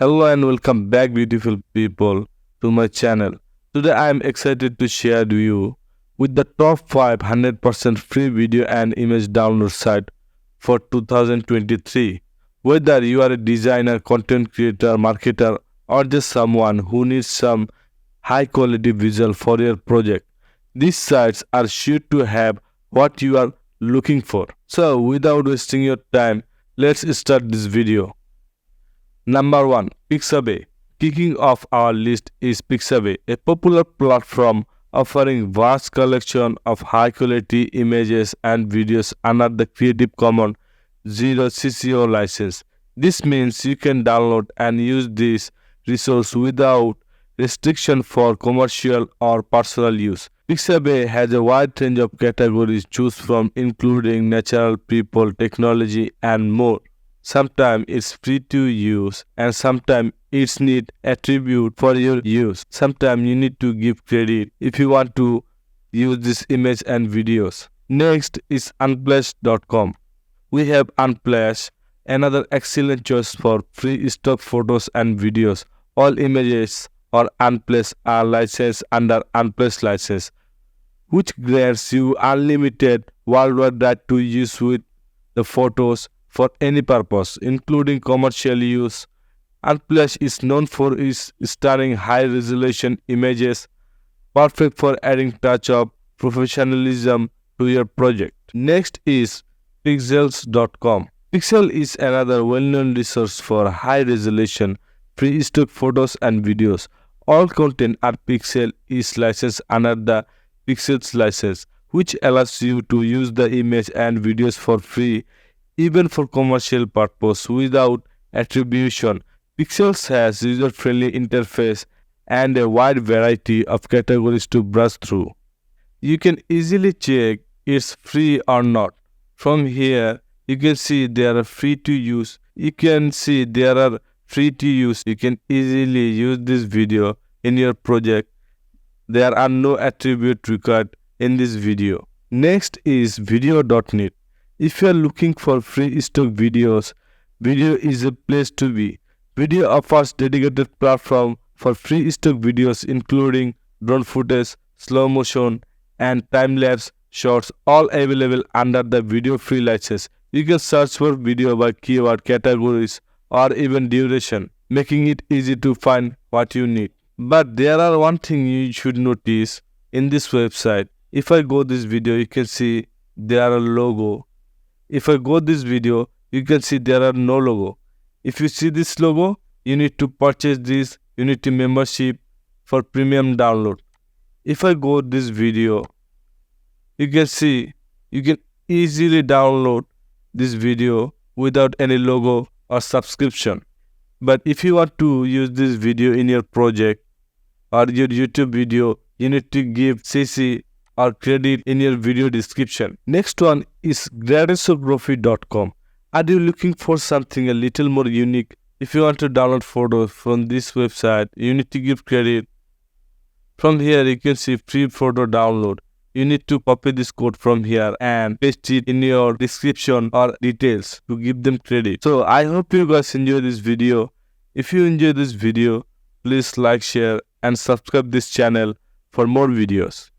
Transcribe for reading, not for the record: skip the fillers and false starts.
Hello and welcome back beautiful people to my channel. Today I am excited to share with you with the top 5 100% free video and image download site for 2023. Whether you are a designer, content creator, marketer or just someone who needs some high quality visual for your project, these sites are sure to have what you are looking for. So without wasting your time, let's start this video. Number 1. Pixabay. Kicking off our list is Pixabay, a popular platform offering vast collection of high-quality images and videos under the Creative Commons 0 license. This means you can download and use these resources without restriction for commercial or personal use. Pixabay has a wide range of categories to choose from, including natural, people, technology, and more. Sometimes it's free to use and sometimes it's need attribute for your use. Sometimes you need to give credit if you want to use this image and videos. Next is Unsplash.com. We have Unsplash, another excellent choice for free stock photos and videos. All images or Unsplash are licensed under Unsplash license, which grants you unlimited worldwide right to use with the photos for any purpose, including commercial use. Unsplash is known for its stunning high-resolution images, perfect for adding touch of professionalism to your project. Next is Pexels.com. Pexels is another well-known resource for high-resolution free stock photos and videos. All content at Pexels is licensed under the Pexels license, which allows you to use the image and videos for free, even for commercial purpose without attribution. Pexels has user-friendly interface and a wide variety of categories to browse through. You can easily check it's free or not. From here, you can see there are free to use. You can easily use this video in your project. There are no attributes required in this video. Next is Videonet. If you are looking for free stock videos, Video is a place to be. Video offers dedicated platform for free stock videos including drone footage, slow motion, and time-lapse shots, all available under the video free license. You can search for video by keyword, categories, or even duration, making it easy to find what you need. But there are one thing you should notice in this website. If I go this video, you can see there are a logo. If I go this video, you can see there are no logo. If you see this logo, you need to purchase this Unity membership for premium download. If I go this video, you can see you can easily download this video without any logo or subscription. But if you want to use this video in your project or your YouTube video, you need to give CC or credit in your video description. Next one is gradationsphotography.com. Are you looking for something a little more unique? If you want to download photos from this website, you need to give credit. From here, you can see free photo download. You need to copy this code from here and paste it in your description or details to give them credit. So I hope you guys enjoy this video. If you enjoy this video, please like, share and subscribe this channel for more videos.